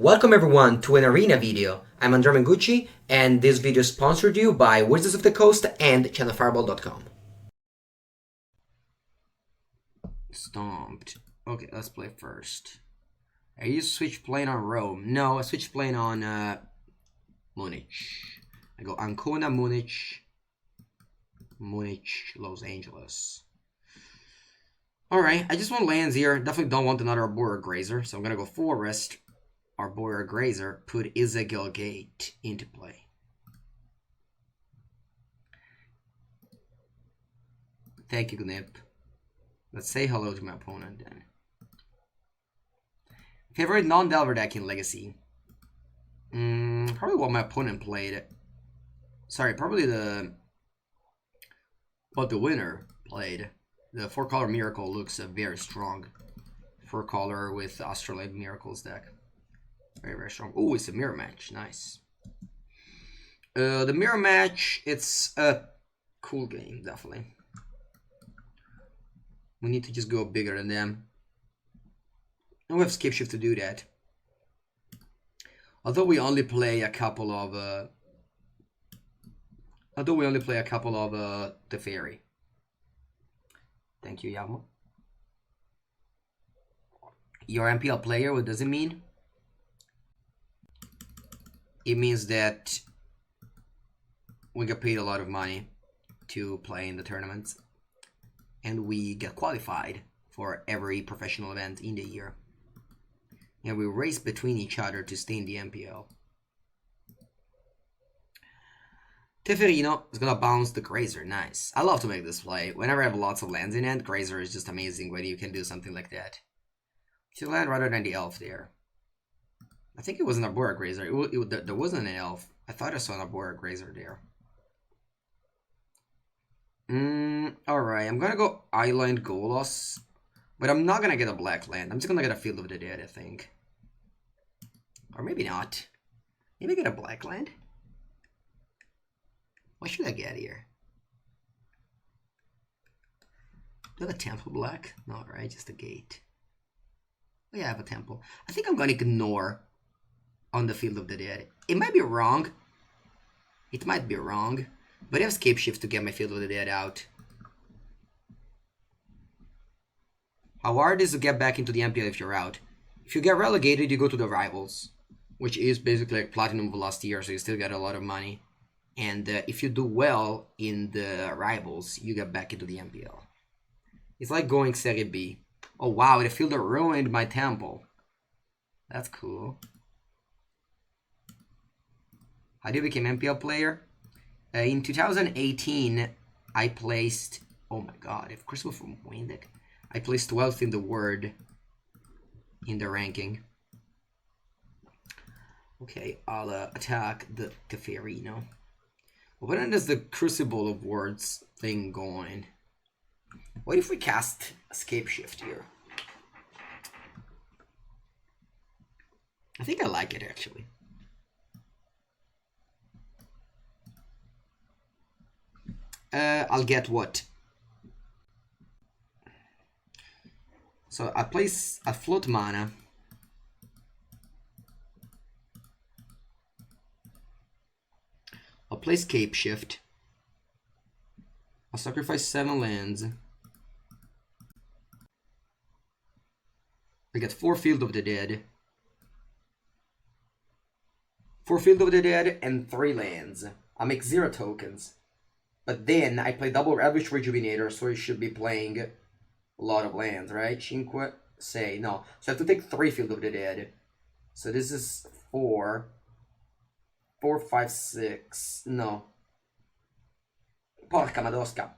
Welcome everyone to an arena video. I'm Andrea Mengucci, and this video is sponsored to you by Wizards of the Coast and channelfireball.com. Stomped. Okay, let's play first. I used switch plane on Rome. No, I switched plane on Munich. I go Ancona, Munich, Los Angeles. Alright, I just want lands here. Definitely don't want another Arbora Grazer, so I'm gonna go Forest. Arbora Grazer, put Isegil Gate into play. Thank you, Gnip. Let's say hello to my opponent then. Favorite non-Delver deck in Legacy? Probably what my opponent played. Sorry, probably what the winner played. The 4-color Miracle looks very strong. 4-color with Astrolabe Miracles deck. Very, very strong. Oh, it's a mirror match. Nice. The mirror match, it's a cool game, definitely. We need to just go bigger than them. And we have skip shift to do that. Although we only play a couple of the fairy. Thank you, Yamo. Your MPL player, what does it mean? It means that we get paid a lot of money to play in the tournaments. And we get qualified for every professional event in the year. And we race between each other to stay in the MPL. Teferino is gonna bounce the Grazer. Nice. I love to make this play. Whenever I have lots of lands in hand, Grazer is just amazing when you can do something like that. If you land rather than the elf there. I think it was an Arbora Grazer. There wasn't an elf. I thought I saw an Arbora Grazer there. Alright, I'm gonna go Island Golos. But I'm not gonna get a black land. I'm just gonna get a Field of the Dead, I think. Or maybe not. Maybe get a black land? What should I get here? Do I have a temple black? No, right? Just a gate. Oh yeah, I have a temple. I think I'm gonna ignore on the Field of the Dead. It might be wrong. It might be wrong. But I have escape shift to get my Field of the Dead out. How hard is to get back into the MPL if you're out? If you get relegated, you go to the Rivals, which is basically like Platinum of last year, so you still get a lot of money. And if you do well in the Rivals, you get back into the MPL. It's like going Serie B. Oh wow, the fielder ruined my temple. That's cool. How do you become MPL player? In 2018, I placed... Oh my god, of course we're from Windeck. I placed 12th in the world in the ranking. Okay, I'll attack the Teferino. When does the Crucible of Words thing going? What if we cast Escape Shift here? I think I like it actually. I'll get what? So I place a float mana. I'll play Escape Shift. I'll sacrifice 7 lands. I get 4 Field of the Dead. 4 Field of the Dead and 3 lands. I'll make 0 tokens. But then I play double Ravish Rejuvenator, so I should be playing a lot of lands, right? Cinque, say, no. So I have to take 3 Field of the Dead. So this is 4. 4, 5, 6. No. Porca madosca.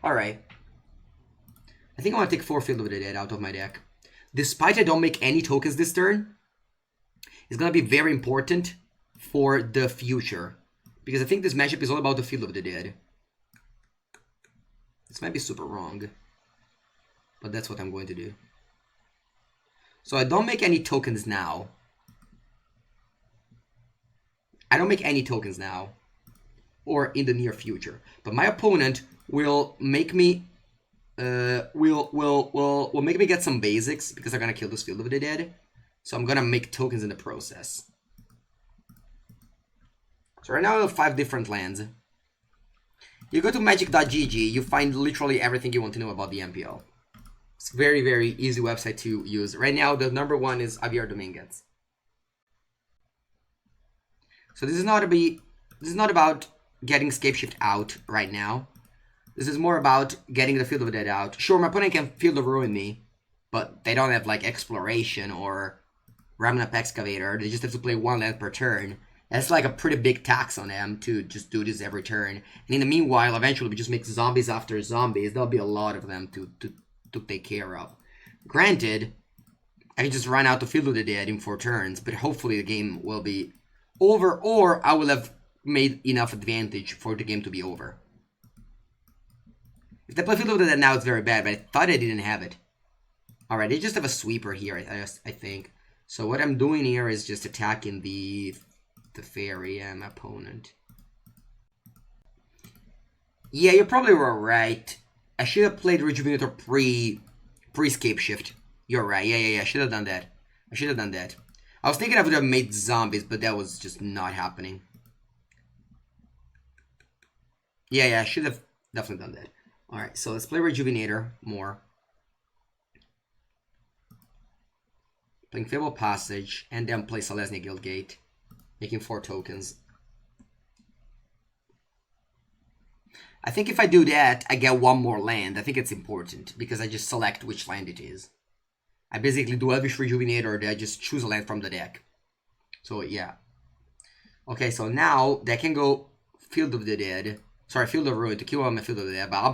Alright. I think I want to take 4 Field of the Dead out of my deck. Despite I don't make any tokens this turn, it's going to be very important for the future. Because I think this matchup is all about the Field of the Dead. This might be super wrong. But that's what I'm going to do. So I don't make any tokens now. I don't make any tokens now. Or in the near future. But my opponent will make me will make me get some basics because I'm gonna kill this Field of the Dead. So I'm gonna make tokens in the process. So right now I have 5 different lands. You go to magic.gg, you find literally everything you want to know about the MPL. It's a very, very easy website to use. Right now, the #1 is Javier Dominguez. So this is not about getting Scapeshift out right now. This is more about getting the Field of the Dead out. Sure, my opponent can Field of Ruin me, but they don't have like Exploration or Remnant Excavator. They just have to play 1 land per turn. That's like a pretty big tax on them to just do this every turn. And in the meanwhile, eventually we just make zombies after zombies. There'll be a lot of them to take care of. Granted, I can just run out the Field of the Dead in 4 turns, but hopefully the game will be over, or I will have made enough advantage for the game to be over. If they play Field of the Dead now, it's very bad, but I thought I didn't have it. Alright, they just have a sweeper here, I think. So what I'm doing here is just attacking the fairy and my opponent. Yeah, you probably were right. I should have played Rejuvenator pre-scape shift. You're right. Yeah. I should have done that. I was thinking I would have made zombies, but that was just not happening. Yeah, I should have definitely done that. Alright, so let's play Rejuvenator more. Playing Fable Passage, and then play Selesnya Guildgate, making 4 tokens. I think if I do that, I get 1 more land. I think it's important, because I just select which land it is. I basically do Elvish Rejuvenator, I just choose a land from the deck. So, yeah. Okay, so now, they can go Field of the Dead. Sorry, Field of Ruin to kill on my Field of the Dead, but I'll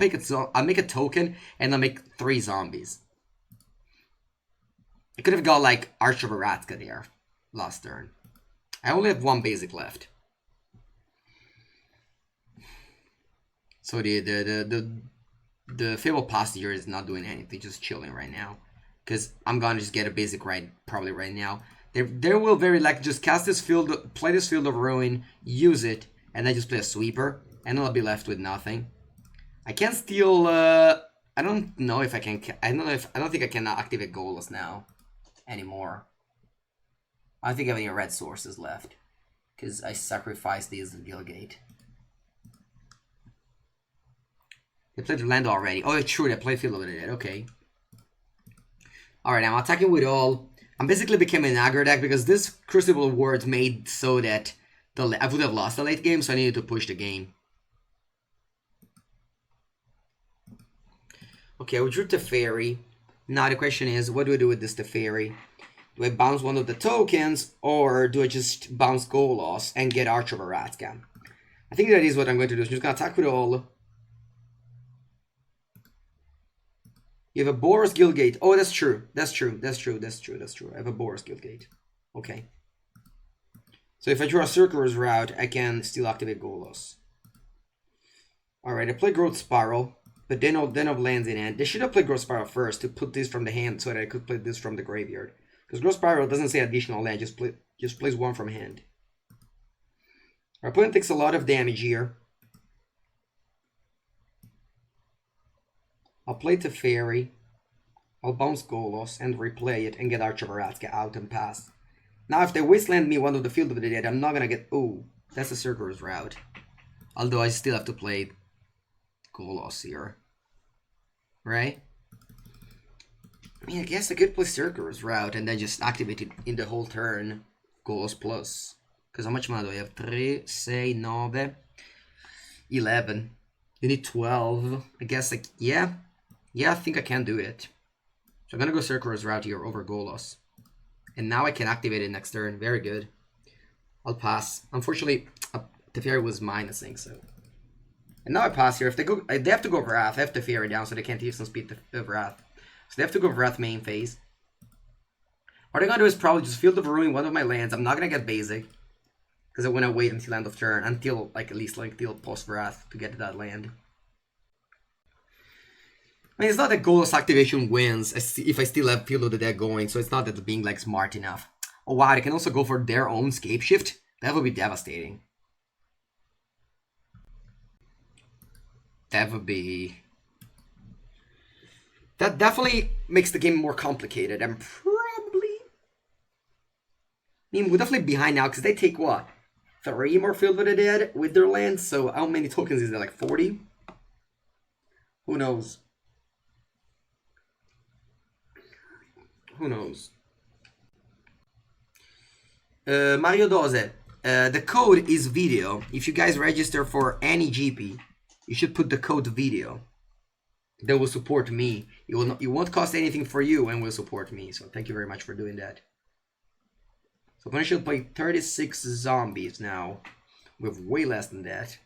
make a token, and I'll make 3 zombies. I could have got, like, Arch of Aratka there last turn. I only have 1 basic left. So the Fable Passenger is not doing anything, just chilling right now. Because I'm gonna just get a basic probably right now. They will very likely just cast this field, play this Field of Ruin, use it, and then just play a sweeper, and then I'll be left with nothing. I can't steal. I don't know if I can. I don't think I can activate Golos now anymore. I don't think I have any red sources left because I sacrificed these at Guildgate. They played the land already. Oh, it's true. They played Field of the Dead. Okay. Alright, I'm attacking with all. I'm basically becoming an aggro deck because this Crucible Ward made so that I would have lost the late game, so I needed to push the game. Okay, we drew Teferi. Now the question is, what do I do with this Teferi? Do I bounce one of the tokens, or do I just bounce Golos and get Arch of Aratka? I think that is what I'm going to do. I'm just going to attack with all. You have a Boros Guildgate. Oh, that's true. That's true. I have a Boros Guildgate. Okay. So if I draw a Circular's Route, I can still activate Golos. Alright, I play Growth Spiral, but then I've lands in hand. They should have played Growth Spiral first to put this from the hand so that I could play this from the graveyard. Because Growth Spiral doesn't say additional land, just plays 1 from hand. Our opponent takes a lot of damage here. I'll play Teferi. I'll bounce Golos and replay it and get Arch of Aratka out and pass. Now if they wasteland me one of the Field of the Dead, I'm not gonna get... Oh, that's a Circular's Route. Although I still have to play Golos here. Right? I mean, I guess I could play Circular's Route and then just activate it in the whole turn. Golos plus. Because how much mana do I have? 3, 6, 9, 11. You need 12. I guess, like, yeah. Yeah, I think I can do it. So I'm gonna go Circular's Route here over Golos. And now I can activate it next turn. Very good. I'll pass. Unfortunately, Teferi was minusing, so. And now I pass here. If they go, they have to go Wrath. I have Teferi down, so they can't use some speed to Wrath. So they have to go Wrath main phase. What I'm gonna do is probably just Field of Ruin one of my lands. I'm not gonna get basic. Because I want to wait until end of turn. Until, like, at least, like, until post Wrath to get to that land. I mean, it's not that Golos activation wins if I still have Field of the Dead going, so it's not that being, like, smart enough. Oh, wow, they can also go for their own Scape Shift? That would be devastating. That would be... That definitely makes the game more complicated. I'm probably... I mean, we're definitely behind now, because they take, what? 3 more field than they did with their lands, so how many tokens is there? Like 40? Who knows? Who knows? Mario Dose. The code is video. If you guys register for any GP, you should put the code video. That will support me. It won't cost anything for you and will support me. So thank you very much for doing that. So I should play 36 zombies now. We have way less than that.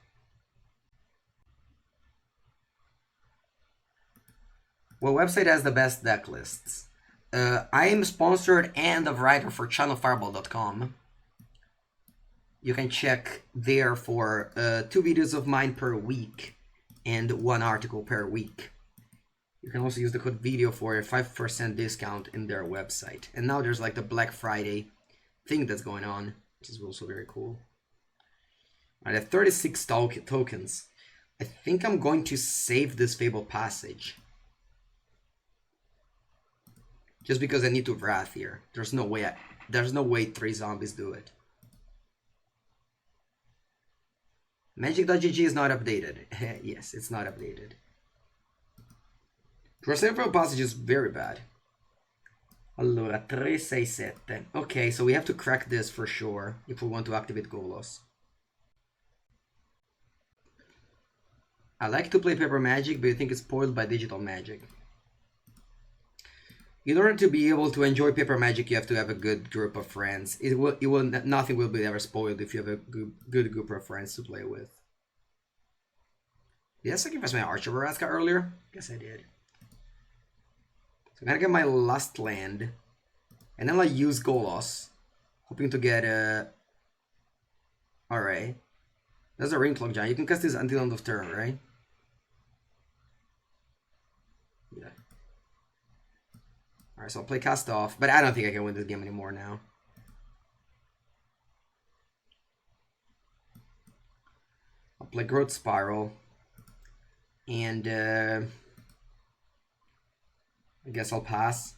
What website has the best deck lists? I am sponsored and a writer for channelfireball.com. You can check there for 2 videos of mine per week and 1 article per week. You can also use the code video for a 5% discount in their website. And now there's like the Black Friday thing that's going on, which is also very cool. I have 36 tokens. I think I'm going to save this Fabled Passage. Just because I need to Wrath here. There's no way 3 zombies do it. Magic.gg is not updated. Yes, it's not updated. Fabled Passage is very bad. Allora, 367. Okay, so we have to crack this for sure if we want to activate Golos. I like to play Paper Magic, but I think it's spoiled by Digital Magic. In order to be able to enjoy Paper Magic, you have to have a good group of friends. Nothing will be ever spoiled if you have a good group of friends to play with. Did I sacrifice my Archer Varaska earlier? Guess I did. So I'm gonna get my last land, and then I use Golos, hoping to get a... Alright. That's a Ringcloak Giant. You can cast this until end of turn, right? Yeah. Alright, so I'll play Cast Off, but I don't think I can win this game anymore now. I'll play Growth Spiral. And I guess I'll pass.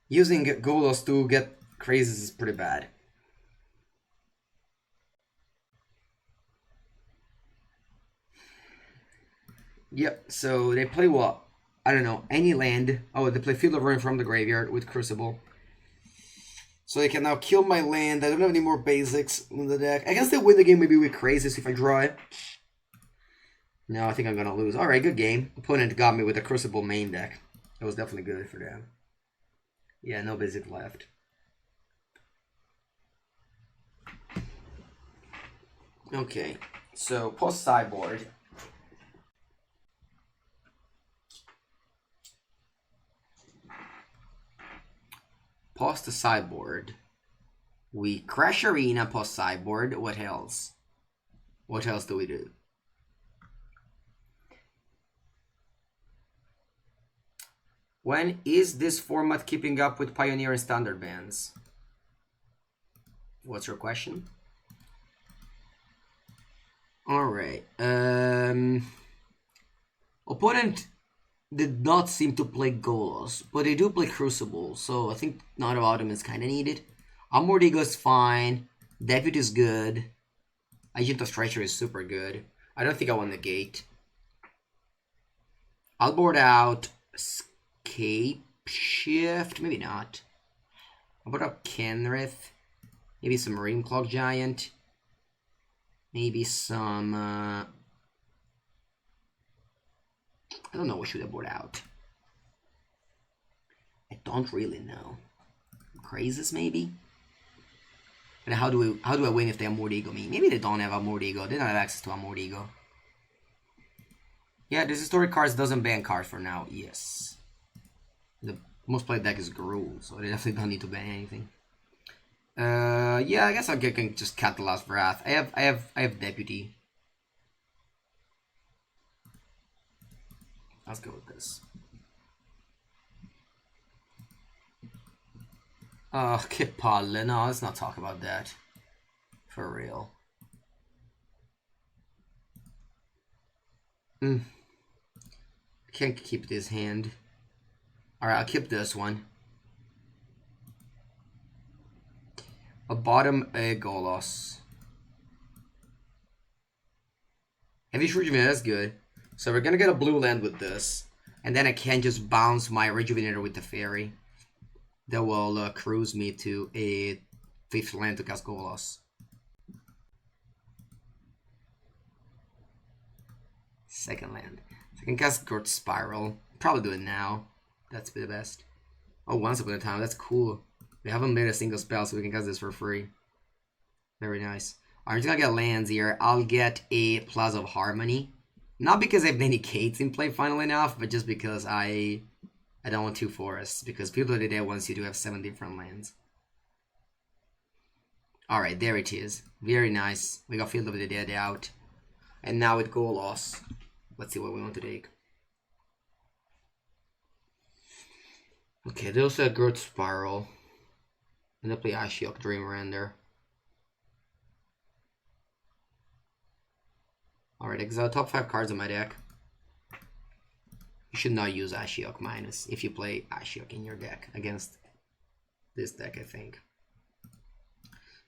Using Golos to get crazes is pretty bad. Yep, so they play what? I don't know, any land. Oh, they play Field of Ruin from the graveyard with Crucible. So they can now kill my land. I don't have any more basics in the deck. I guess they win the game maybe with Crazes if I draw it. No, I think I'm gonna lose. Alright, good game. Opponent got me with a Crucible main deck. That was definitely good for them. Yeah, no basic left. Okay, so post sideboard. Post the sideboard. We crash arena post sideboard. What else? What else do we do? When is this format keeping up with Pioneer and Standard bans? What's your question? Alright. Opponent did not seem to play Golos, but they do play Crucible, so I think Knot of Autumn is kind of needed. Amortigo is fine. Deputy is good. Agent of Treachery is super good. I don't think I want Negate. I'll board out Scape Shift. Maybe not. I'll board out Kenrith. Maybe some Ringcloak Giant. Maybe some... I don't know what should I board out. I don't really know. Crazes maybe? And how do I win if they Amortigo me? Maybe they don't have Amortigo. They don't have access to Amortigo. Yeah, this historic cards doesn't ban cards for now. Yes. The most played deck is Gruul, so they definitely don't need to ban anything. Yeah, I guess I can just cut the last Wrath. I have Deputy. Let's go with this. Oh, che palle. No, let's not talk about that. For real. I can't keep this hand. Alright, I'll keep this one. A bottom a Golos. Heavy Rejuvenator, that's good. So we're gonna get a blue land with this. And then I can just bounce my Rejuvenator with the Fairy. That will cruise me to a 5th land to cast Golos. Second land. So I can cast Growth Spiral. Probably do it now. That's the best. Oh, once upon a time. That's cool. We haven't made a single spell, so we can cast this for free. Very nice. I'm just gonna get lands here. I'll get a Plaza of Harmony. Not because I have many Kates in play, funnily enough, but just because I don't want 2 forests. Because Field of the Dead wants you to have 7 different lands. Alright, there it is. Very nice. We got Field of the Dead out. And now with Golos. Let's see what we want to take. Okay, they also have Growth Spiral. And they play Ashiok Dream Render. Alright, exile top 5 cards in my deck. You should not use Ashiok minus if you play Ashiok in your deck against this deck, I think.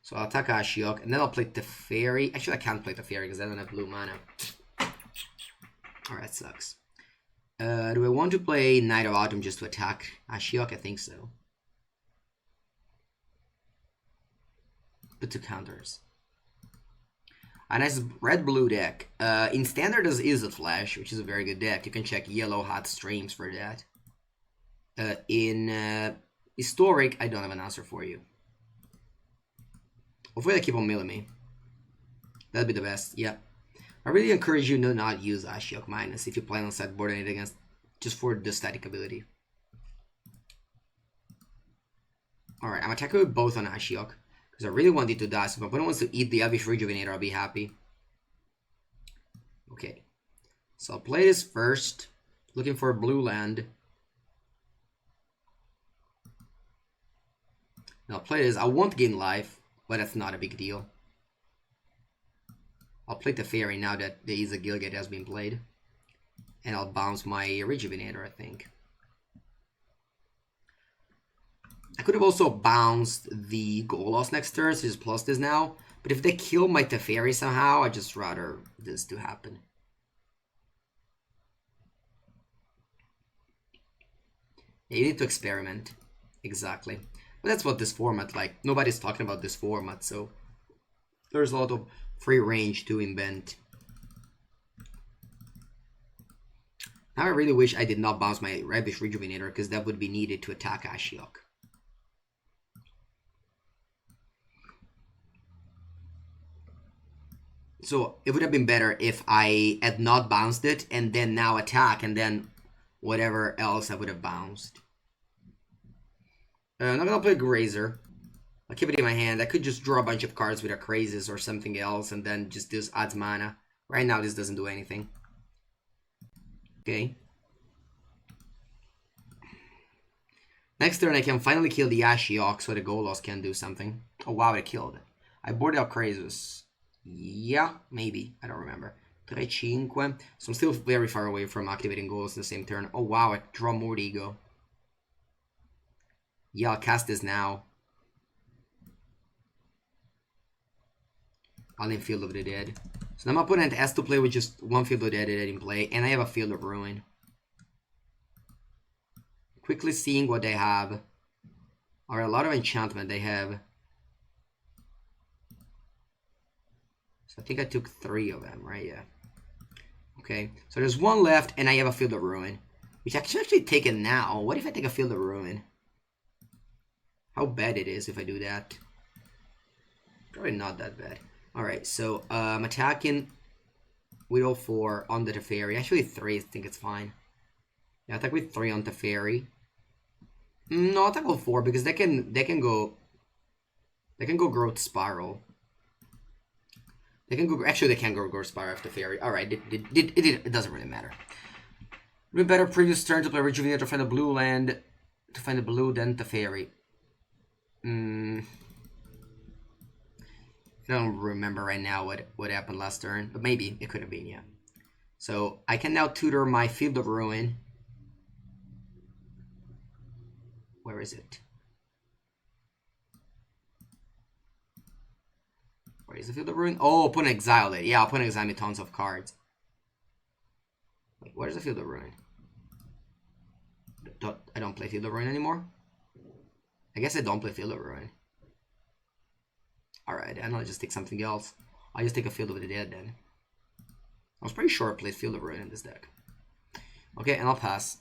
So I'll attack Ashiok, and then I'll play Teferi. Actually, I can't play Teferi because I don't have blue mana. Alright, sucks. Do I want to play Knight of Autumn just to attack Ashiok? I think so. But 2 counters. A nice red-blue deck. In Standard is a Flash, which is a very good deck. You can check Yellow Hot Streams for that. In Historic, I don't have an answer for you. Hopefully they keep on milling me. That'd be the best, yeah. I really encourage you to not use Ashiok minus if you plan on sideboarding it against, just for the static ability. Alright, I'm attacking with both on Ashiok. Because I really want it to die, so if my opponent wants to eat the Elvish Rejuvenator, I'll be happy. Okay. So I'll play this first. Looking for a blue land. And I'll play this. I won't gain life, but that's not a big deal. I'll play the Fairy now that the Isa Gilgate has been played. And I'll bounce my Rejuvenator, I think. I could have also bounced the Golos next turn, so just plus this now. But if they kill my Teferi somehow, I'd just rather this to happen. Yeah, you need to experiment. Exactly. But that's what this format, like, nobody's talking about this format, so there's a lot of free range to invent. Now I really wish I did not bounce my Elvish Rejuvenator, because that would be needed to attack Ashiok. So it would have been better if I had not bounced it and then now attack and then whatever else I would have bounced. I'm not gonna play Grazer. I'll keep it in my hand. I could just draw a bunch of cards with a Crazes or something else and then just this adds mana. Right now this doesn't do anything. Okay. Next turn I can finally kill the Ashiok so the Golos can do something. Oh wow, it killed. I boarded out Crazes. Yeah, maybe. I don't remember. 3-5. So I'm still very far away from activating Golos in the same turn. Oh wow, I draw more Ego. Yeah, I'll cast this now. I'll in Field of the Dead. So now my opponent has to play with just one Field of the Dead in play, and I have a Field of Ruin. Quickly seeing what they have. Alright, a lot of enchantment they have. So I think I took 3 of them, right? Yeah. Okay, so there's 1 left, and I have a Field of Ruin. Which I can actually take it now. What if I take a Field of Ruin? How bad it is if I do that. Probably not that bad. Alright, so I'm attacking with all 4 on the Teferi. Actually 3, I think it's fine. Yeah, attack with 3 on Teferi. No, attack all 4 because they can go Growth Spiral. They can go. Actually, they can't go Growth Spiral after Fairy. All right, it doesn't really matter. Would be better previous turn to play Rejuvenator to find a blue land, to find a blue then the Fairy. I don't remember right now what happened last turn, but maybe it could have been, yeah. So I can now tutor my Field of Ruin. is it? Where is the Field of Ruin? Oh, put an exile it. Yeah, I'll put an exile me tons of cards. Wait, where's the Field of Ruin? I don't play Field of Ruin anymore? I guess I don't play Field of Ruin. Alright, and I'll just take something else. I'll just take a Field of the Dead then. I was pretty sure I played Field of Ruin in this deck. Okay, and I'll pass.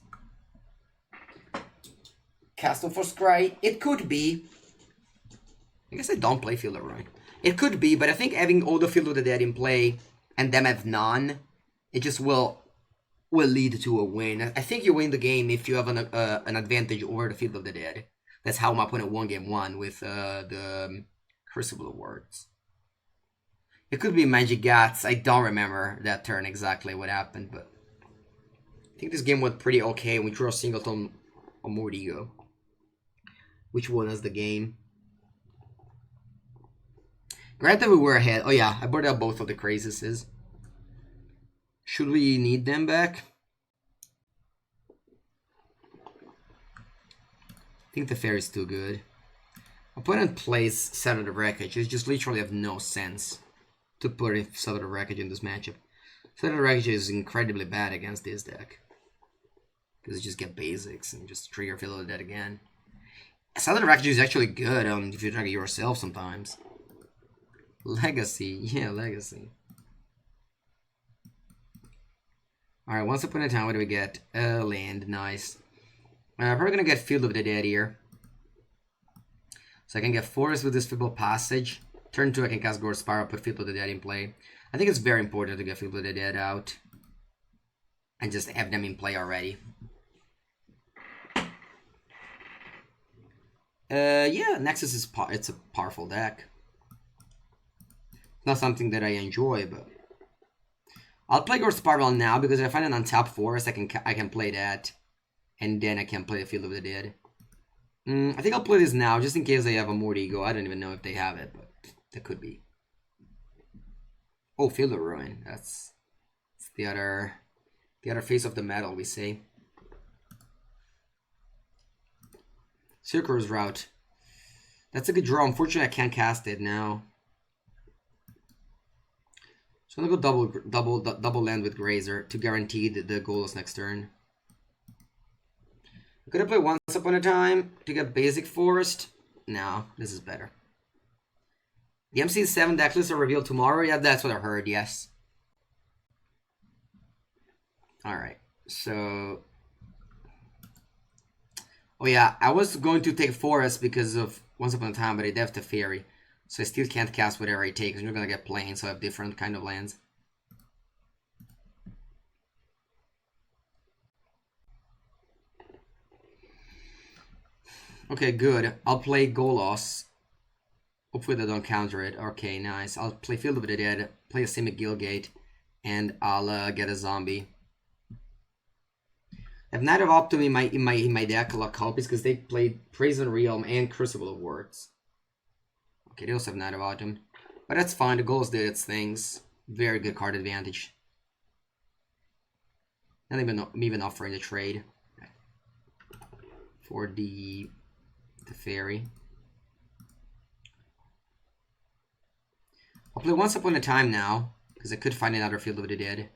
Castle for Scry. It could be. I guess I don't play Field of Ruin. It could be, but I think having all the Field of the Dead in play and them have none, it just will lead to a win. I think you win the game if you have an advantage over the Field of the Dead. That's how my opponent won game 1 with the Crucible Awards. It could be Magic Gats. I don't remember that turn exactly what happened, but I think this game went pretty okay. We drew a singleton on Mordigo, which won us the game. Granted, we were ahead. Oh yeah, I brought out both of the Crazises. Should we need them back? I think the Fair is too good. Opponent plays Set of the Wreckage. It just literally have no sense to put in Set of the Wreckage in this matchup. Set of the Wreckage is incredibly bad against this deck. Because you just get basics and just trigger Field of the Dead again. Set of the Wreckage is actually good if you target yourself sometimes. Legacy. Yeah, Legacy. Alright, once upon a time, what do we get? Land. Nice. Probably gonna get Field of the Dead here. So I can get Forest with this Fibble Passage. Turn 2, I can cast Gore Spiral, put Field of the Dead in play. I think it's very important to get Field of the Dead out. And just have them in play already. Yeah, Nexus is it's a powerful deck. Not something that I enjoy, but I'll play Gore Spiral now because if I find an untapped Forest, I can play that, and then I can play the Field of the Dead. I think I'll play this now just in case they have a Mordigo. I don't even know if they have it, but that could be. Oh, Field of Ruin. That's the other face of the medal, we say. Circle's Route. That's a good draw. Unfortunately, I can't cast it now. So I'm gonna go double land with Grazer to guarantee the Golos next turn. I could have played Once Upon a Time to get basic Forest. No, this is better. The MC7 decklists are revealed tomorrow. Yeah, that's what I heard. Yes. All right. So, oh yeah, I was going to take Forest because of Once Upon a Time, but I deft the Fairy. So I still can't cast whatever I take, because you're going to get plains, so I have different kind of lands. Okay, good. I'll play Golos. Hopefully they don't counter it. Okay, nice. I'll play Field of the Dead, play a Simic Gilgate, and I'll get a zombie. I have Knight of Optum in my deck, a lot of copies, because they played Brazen Realm and Crucible of Words. Okay, they also have Knight of Autumn. But that's fine, the Golos did its things. Very good card advantage. Not even offering the trade. For the Fairy. I'll play Once Upon a Time now, because I could find another Field of the Dead.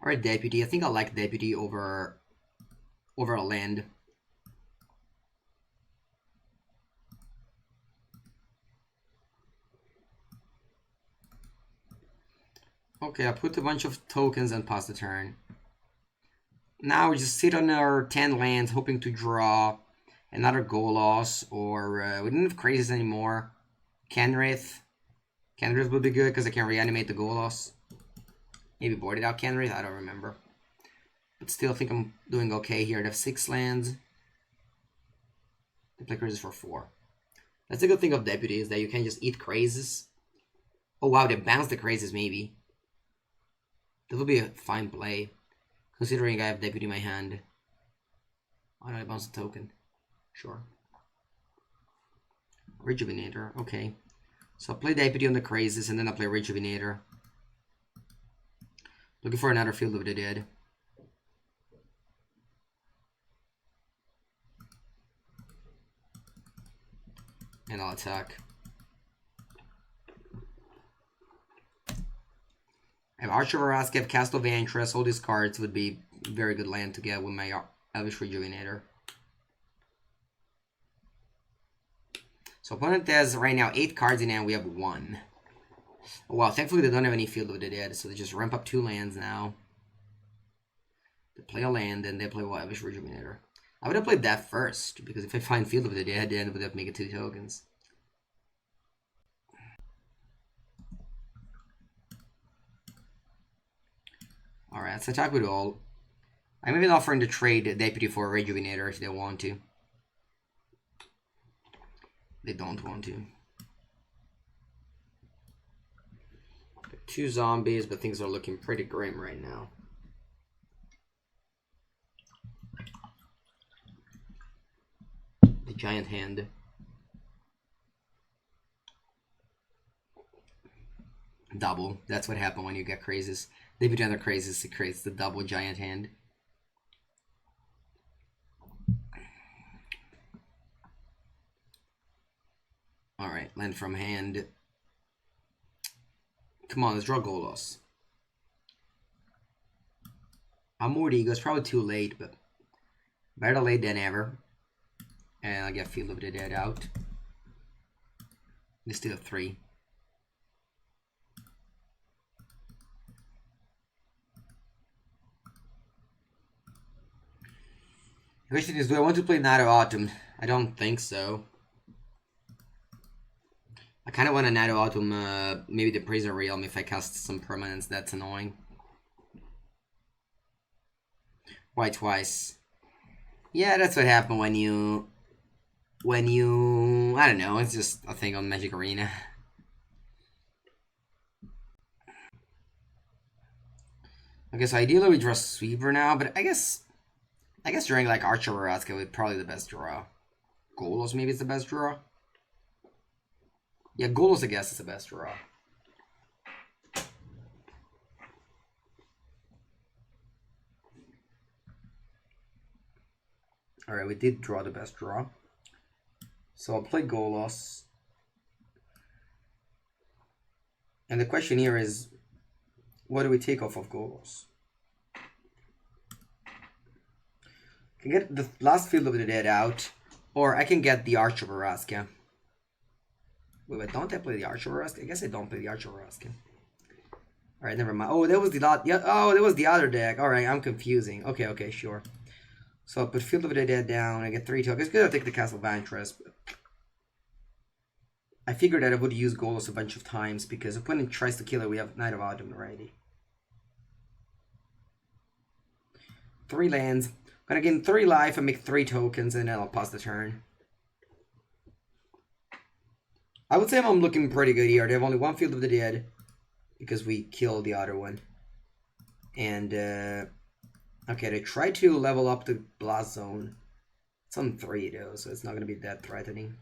Or a Deputy. I think I like Deputy over a land. Okay, I put a bunch of tokens and pass the turn. Now we just sit on our 10 lands, hoping to draw another Golos, or we don't have Crazes anymore. Kenrith. Kenrith would be good because I can reanimate the Golos. Maybe boarded out Kenrith, I don't remember. But still, I think I'm doing okay here. They have 6 lands. They play Crazes for 4. That's a good thing of Deputy, is that you can just eat Crazes. Oh wow, they bounce the Crazes maybe. That would be a fine play, considering I have Deputy in my hand. Why don't I bounce a token? Sure. Rejuvenator, okay. So I'll play Deputy on the Crazes, and then I'll play Rejuvenator. Looking for another Field of the Dead. And I'll attack. I have Archer Verask, I have Castle of Vantress. All these cards would be very good land to get with my Elvish Rejuvenator. So opponent has right now 8 cards in hand, we have 1. Oh, wow, thankfully they don't have any Field of the Dead, so they just ramp up 2 lands now. They play a land, and they play Elvish Rejuvenator. I would have played that first, because if I find Field of the Dead, then I would have to make it 2 tokens. Alright, let's attack with all. I'm even offering to trade Deputy for a Rejuvenator if they want to. They don't want to. 2 zombies, but things are looking pretty grim right now. The giant hand. Double. That's what happened when you get crazes. They between the crazes, it creates the double giant hand. Alright, land from hand. Come on, let's draw Golos. Amortigo is probably too late, but better late than ever. And I'll get Field of the Dead out. They still have 3. The question is, do I want to play Night of Autumn? I don't think so. I kind of want a Night of Autumn, maybe the Prison Realm if I cast some permanents. That's annoying. Why twice? Yeah, that's what happened when you... I don't know, it's just a thing on Magic Arena. Okay, so ideally we draw Sweeper now, but I guess drawing like Archer Veraska would probably the best draw. Golos maybe is the best draw. Yeah, Golos I guess is the best draw. Alright, we did draw the best draw. So I'll play Golos. And the question here is, what do we take off of Golos? I can get the last Field of the Dead out, or I can get the Archer Veraska. Wait, don't I play the Archer Veraska? I guess I don't play the Archer Veraska. Alright, never mind. Oh, that was the that was the other deck. Alright, I'm confusing. Okay, sure. So I'll put Field of the Dead down, I get 3 tokens. Good, I'll take the Castle of Vantress. I figured that I would use Golos a bunch of times because if opponent tries to kill it, we have Night of Autumn already. 3 lands. I'm gonna gain 3 life and make 3 tokens, and then I'll pass the turn. I would say I'm looking pretty good here. They have only 1 Field of the Dead because we killed the other one. And, okay, they try to level up the Blast Zone. It's on 3 though, so it's not gonna be that threatening.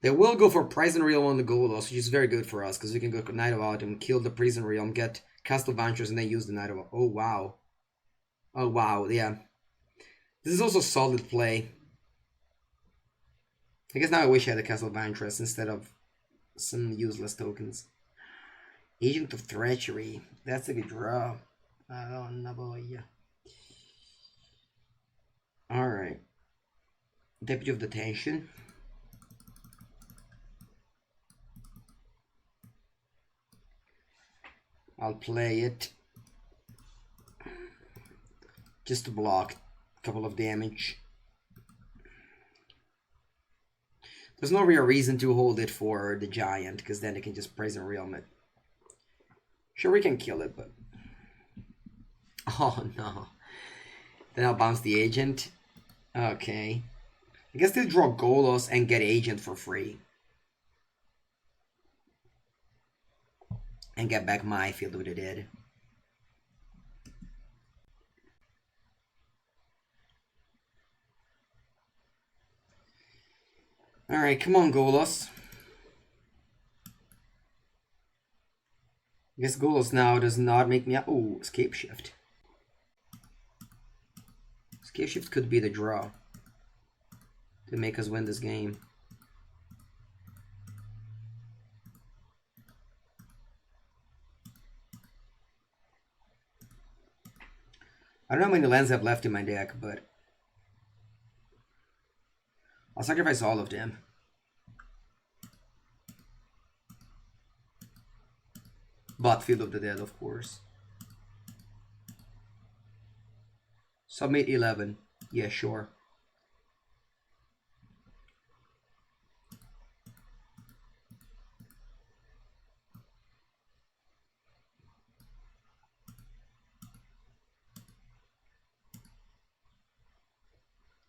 They will go for Prison Realm on the Golos, which is very good for us, because we can go Night of Autumn, kill the Prison Realm, get Castle Vantress, and then use the Night of Autumn. Oh, wow. Oh, wow, yeah. This is also solid play. I guess now I wish I had a Castle Vantress instead of some useless tokens. Agent of Treachery. That's a good draw. Oh, no boy. Alright. Deputy of Detention. I'll play it just to block a couple of damage. There's no real reason to hold it for the giant, because then it can just Prison Realm it. Sure, we can kill it, but... Oh, no. Then I'll bounce the agent. Okay. I guess they'll draw Golos and get agent for free. And get back my Field of the Dead. Alright, come on, Golos. I guess Golos now does not make me... Oh, Escape Shift. Escape Shift could be the draw to make us win this game. I don't know how many lands I have left in my deck, but I'll sacrifice all of them. But Field of the Dead, of course. Submit 11. Yeah, sure.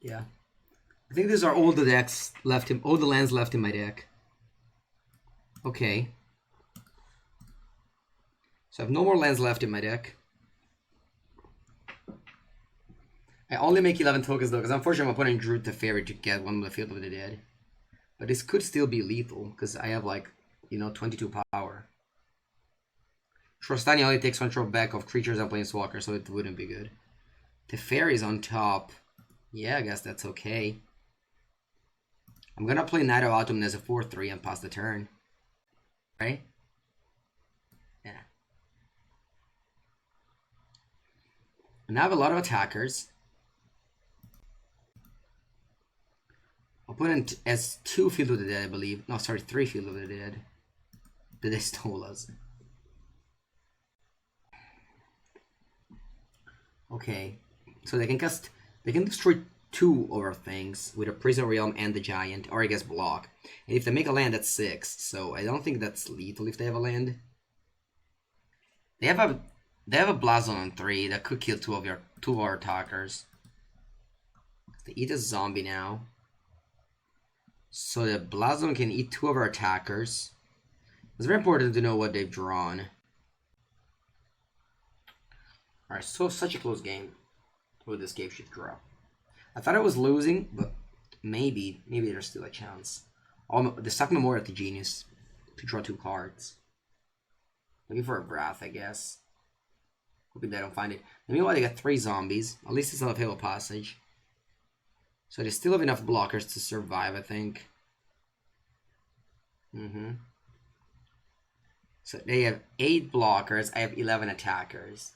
Yeah. I think these are all the decks left in all the lands left in my deck. Okay. So I have no more lands left in my deck. I only make 11 tokens though, because unfortunately I'm putting Drew Teferi to get one of the Field of the Dead. But this could still be lethal, because I have like, 22 power. Trostani only takes control back of creatures and planeswalkers, so it wouldn't be good. Teferi's on top. Yeah, I guess that's okay. I'm gonna play Night of Autumn as a 4-3 and pass the turn. Right? Yeah. And I have a lot of attackers. Opponent has 2 Field of the Dead, I believe. No, sorry, 3 Field of the Dead. That they stole us. Okay. So they can destroy 2 of our things with a Prison Realm and the Giant, or I guess block. And if they make a land, that's 6. So I don't think that's lethal if they have a land. They have a Blazon on 3 that could kill 2 of our attackers. They eat a zombie now. So the Blazon can eat 2 of our attackers. It's very important to know what they've drawn. Alright, so such a close game with this Escape Shift draw. I thought I was losing, but maybe there's still a chance. The Stuck Memorial to Genius to draw 2 cards. Looking for a Wrath, I guess. Hoping they don't find it. And meanwhile, they got 3 zombies. At least it's not a Fatal Passage. So they still have enough blockers to survive, I think. So they have 8 blockers. I have 11 attackers.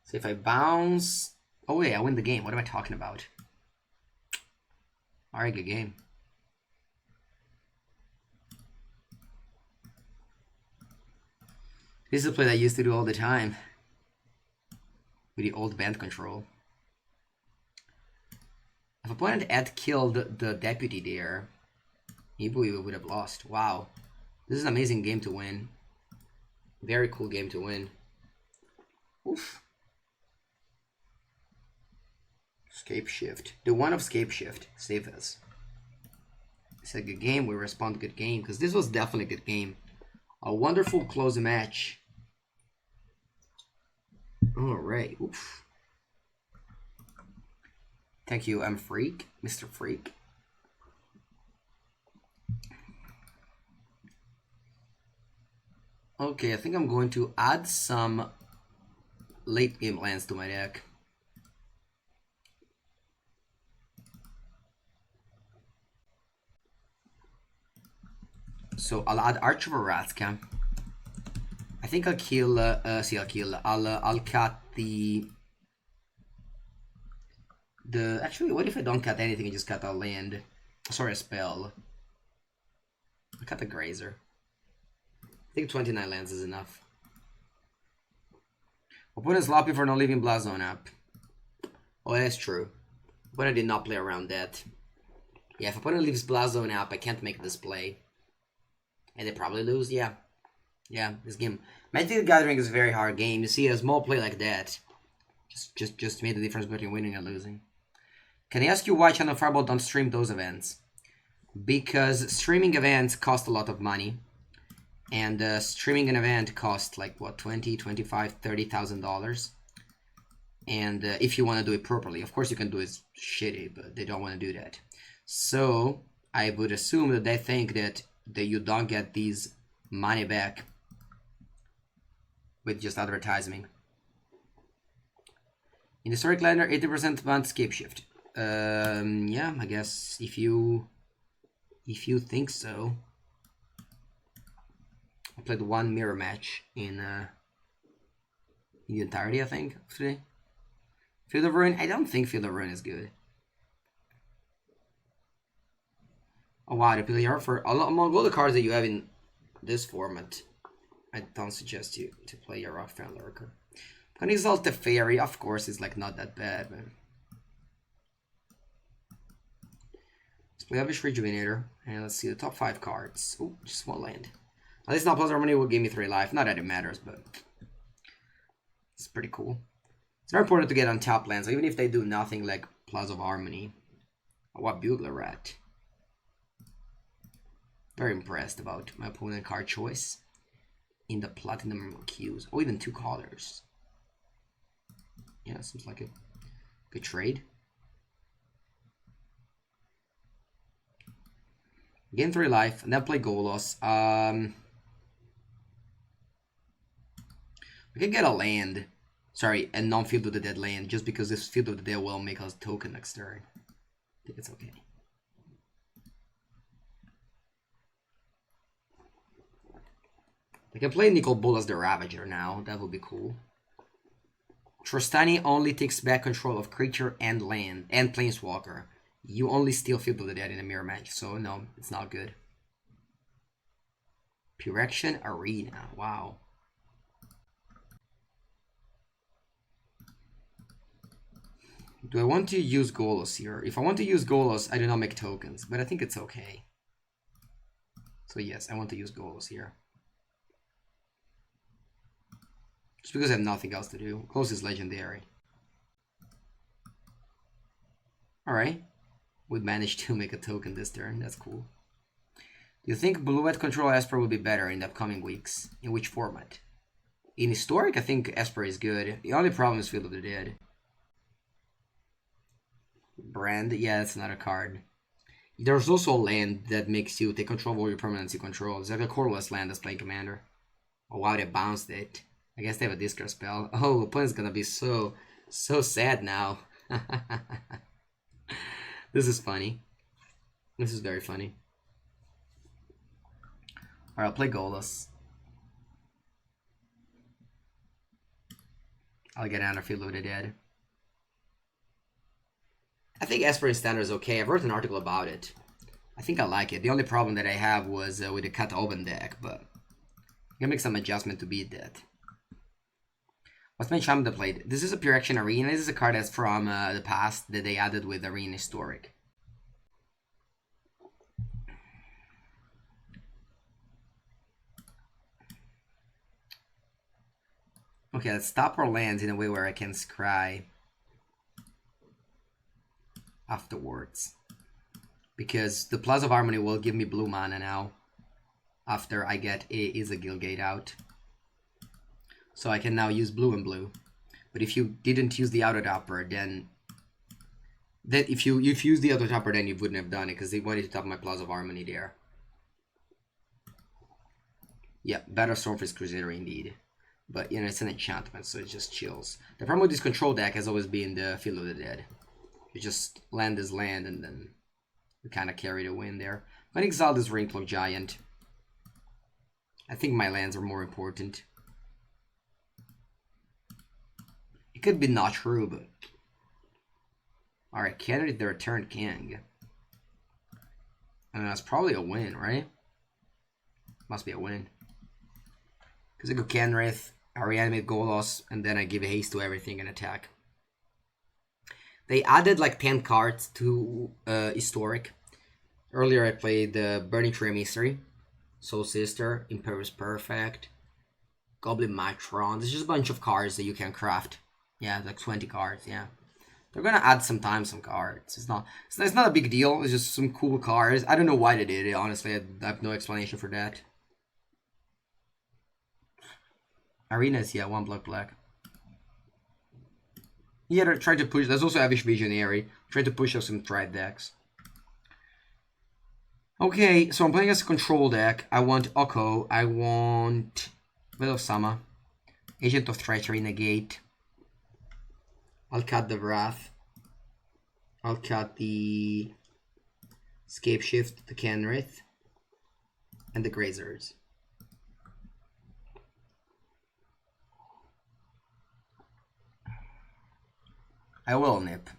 So if I bounce... Oh wait, I win the game. What am I talking about? Alright, good game. This is a play that I used to do all the time. With the old band control. If opponent had killed the deputy there, maybe we would have lost. Wow. This is an amazing game to win. Very cool game to win. Oof. Scape Shift. The one of Scape Shift. Save us. It's a good game. We respond to good game. Because this was definitely a good game. A wonderful close match. Alright. Oof. Thank you, M Freak. Mr. Freak. Okay, I think I'm going to add some late game lands to my deck. So I'll add Arch of Aratka. I think I'll kill. I'll cut the. Actually, what if I don't cut anything and just cut a land? Sorry, a spell. I'll cut the Grazer. I think 29 lands is enough. Opponent's sloppy for not leaving Blazon up. Oh, that's true. Opponent did not play around that. Yeah, if opponent leaves Blazon up, I can't make this play. And they probably lose, yeah. Yeah, this game. Magic the Gathering is a very hard game. You see, a small play like that just made the difference between winning and losing. Can I ask you why Channel Fireball don't stream those events? Because streaming events cost a lot of money. And streaming an event costs like, what, $20,000, $25,000, $30,000. And if you want to do it properly. Of course you can do it shitty, but they don't want to do that. So, I would assume that they think that you don't get these money back with just advertising. In the Historic Lander, 80% want Scape Shift. Yeah, I guess if you think so. I played 1 mirror match in the entirety, I think, of today. Field of Ruin? I don't think Field of Ruin is good. Oh wow, the player for among all the cards that you have in this format, I don't suggest you to play your Rockfan Lurker. Can Exalt the Fairy, of course, is like not that bad, but let's play Abyss Rejuvenator, and let's see the top 5 cards. Oh, just one land. At least now Plus Harmony will give me 3 life. Not that it matters, but it's pretty cool. It's very important to get on top lands, so even if they do nothing like Plaza of Harmony. Oh, what Bugler Rat. Very impressed about my opponent card choice in the Platinum queues. Oh, even 2 colors. Yeah, seems like a good trade. Gain 3 life, and then play Golos. We can get a land. Sorry, a non-Field of the Dead land, just because this Field of the Dead will make us token next turn. I think it's okay. I can play Nicol Bolas the Ravager now. That would be cool. Trostani only takes back control of creature and land and Planeswalker. You only steal Field of the Dead in a mirror match, so no, it's not good. Pyrexian Arena. Wow. Do I want to use Golos here? If I want to use Golos, I do not make tokens, but I think it's okay. So yes, I want to use Golos here. Just because I have nothing else to do. Close is legendary. Alright. We managed to make a token this turn. That's cool. Do you think Blue-White Control Esper will be better in the upcoming weeks? In which format? In Historic, I think Esper is good. The only problem is Field of the Dead. Brand? Yeah, that's not a card. There's also a land that makes you take control of all your permanents you control. It's like a colorless land that's playing Commander. Oh wow, they bounced it. I guess they have a discard spell. Oh, opponent's gonna be so sad now. This is funny. This is very funny. Alright, I'll play Golos. I'll get out of Field of the Dead. I think Esper in Standard is okay. I've wrote an article about it. I think I like it. The only problem that I have was with the Cut Open deck, but I can make some adjustment to beat that. What's my Shaman that played? This is a Pyrexian Arena. This is a card that's from the past that they added with Arena Historic. Okay, let's stop our lands in a way where I can scry afterwards. Because the Plaza of Harmony will give me blue mana now after I get a Gate out. So I can now use blue and blue. But if you didn't use the Auto Topper, then if you used the Auto Topper, then you wouldn't have done it because they wanted to top my Plaza of Harmony there. Yeah, better Stormfist Crusader indeed. But you know, it's an enchantment, so it just chills. The problem with this control deck has always been the Field of the Dead. You just land this land and then you kind of carry the win there. I'm gonna exile this Ringcloak Giant. I think my lands are more important. It could be not true, but... Alright, candidate the Returned King. And that's probably a win, right? Must be a win. Because I go Canwraith, I reanimate Golos, and then I give a haste to everything and attack. They added like 10 cards to Historic. Earlier I played the Burning Tree Mystery, Soul Sister, Imperious Perfect, Goblin Matron. There's just a bunch of cards that you can craft. Yeah, like 20 cards, yeah. They're gonna add some cards. It's not a big deal, it's just some cool cards. I don't know why they did it, honestly. I have no explanation for that. Arenas, yeah, 1 black. Yeah, they're trying to push. There's also Avish Visionary. Trying to push us some tribe decks. Okay, so I'm playing as a control deck. I want Oko. I want Will of Sama. Agent of Treachery Negate. I'll cut the Wrath. I'll cut the Scape Shift, the Canwraith, and the Grazers. I will, Nip.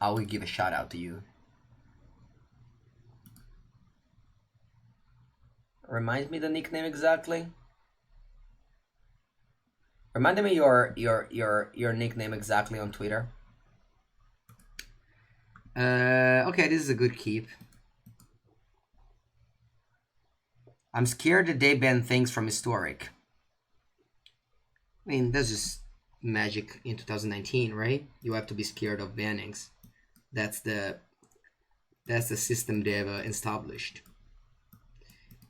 I will give a shout out to you. Remind me the nickname exactly. Remind me your nickname exactly on Twitter. Okay, this is a good keep. I'm scared that they ban things from historic. I mean, that's just magic in 2019, right? You have to be scared of bannings. That's the system they've established.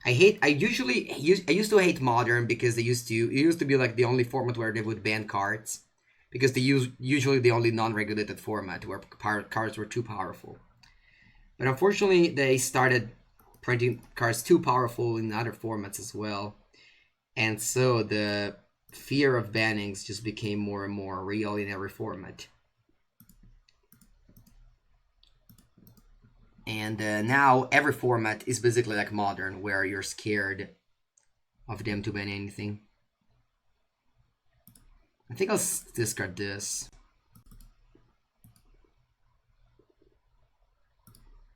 I used to hate modern because it used to be like the only format where they would ban cards, because they usually the only non-regulated format where cards were too powerful. But unfortunately, they started printing cards too powerful in other formats as well, and so the fear of bannings just became more and more real in every format. And now every format is basically like modern, where you're scared of them to ban anything. I think I'll discard this.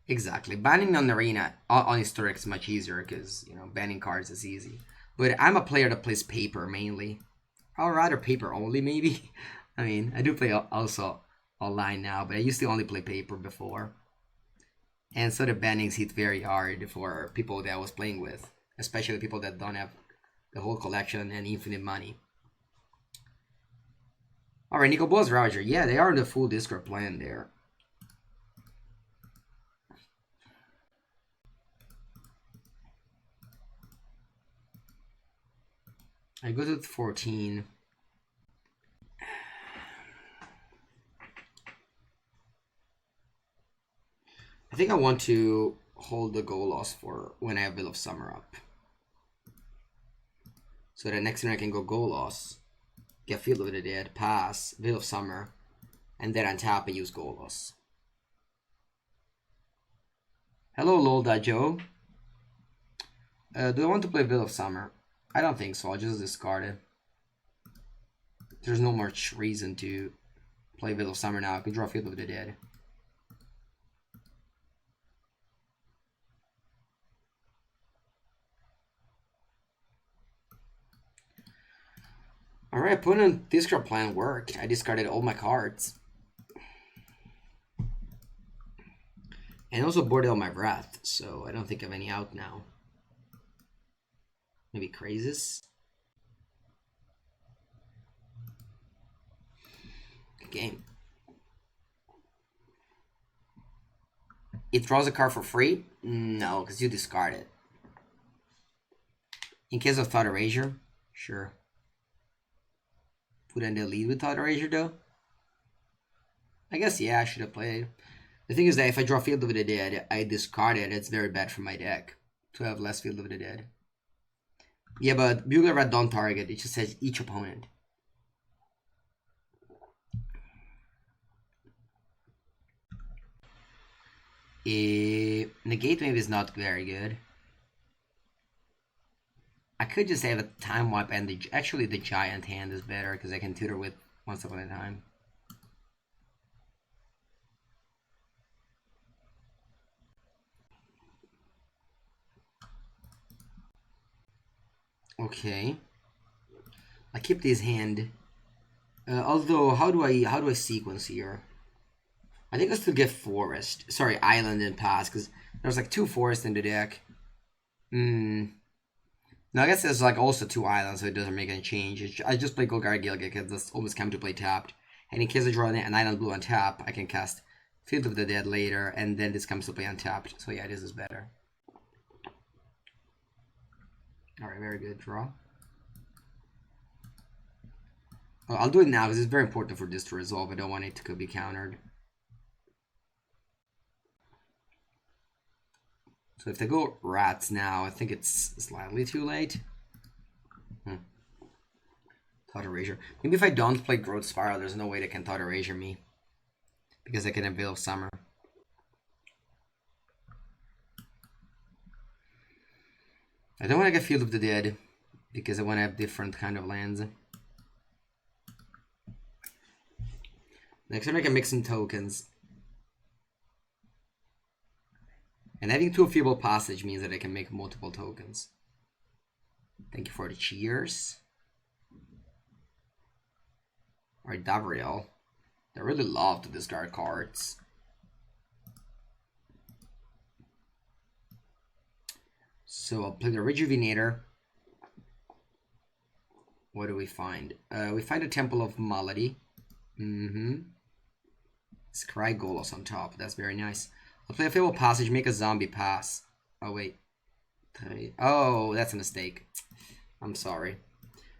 Exactly. Banning on Arena, on Historic is much easier because, you know, banning cards is easy. But I'm a player that plays paper mainly. I'd rather paper only, maybe. I mean, I do play also online now, but I used to only play paper before. And so the bannings hit very hard for people that I was playing with, especially people that don't have the whole collection and infinite money. Alright, Nico Buzz Roger. Yeah, they are in the full Discord plan there. I go to 14. I think I want to hold the Golos for when I have Bill of Summer up. So that next turn I can go Golos, get Field of the Dead, pass, Bill of Summer, and then untap and use Golos. Hello, Lolda Joe. Do I want to play Bill of Summer? I don't think so. I'll just discard it. There's no much reason to play Bill of Summer now. I can draw Field of the Dead. Alright, opponent discard plan worked. I discarded all my cards. And also boarded all my Wrath, so I don't think I have any out now. Maybe Crazes? Good game. It draws a card for free? No, because you discard it. In case of Thought Erasure? Sure. Put in the lead with Thought Erasure though? I guess, yeah, I should have played. The thing is that if I draw Field of the Dead, I discard it. It's very bad for my deck to have less Field of the Dead. Yeah, but Bugler Red don't target. It just says each opponent. Negate maybe is not very good. I could just have a Time Wipe, and actually the Giant Hand is better because I can tutor with one step at a time. Okay. I keep this hand. Although, how do I sequence here? I think I still get Forest. Sorry, Island and Pass, because there's like 2 forests in the deck. No, I guess there's like also 2 islands, so it doesn't make any change. I just play Golgari Gilgit because that's almost come to play tapped. And in case I draw an island blue on tap, I can cast Field of the Dead later, and then this comes to play untapped. So yeah, this is better. Alright, very good draw. Well, I'll do it now because it's very important for this to resolve. I don't want it to be countered. So if they go Rats now, I think it's slightly too late. Thought Erasure. Maybe if I don't play Growth Spiral, there's no way they can Thought Erasure me. Because I can have Veil of Summer. I don't want to get Field of the Dead, because I want to have different kind of lands. Next turn I can make some tokens. And having 2 Feeble Passage means that I can make multiple tokens. Thank you for the cheers. Alright, Davriel. They really love to discard cards. So I'll play the Rejuvenator. What do we find? We find a Temple of Malady. Scry Golos on top. That's very nice. I'll play a Fable Passage, make a zombie pass. Oh, wait. Oh, that's a mistake. I'm sorry.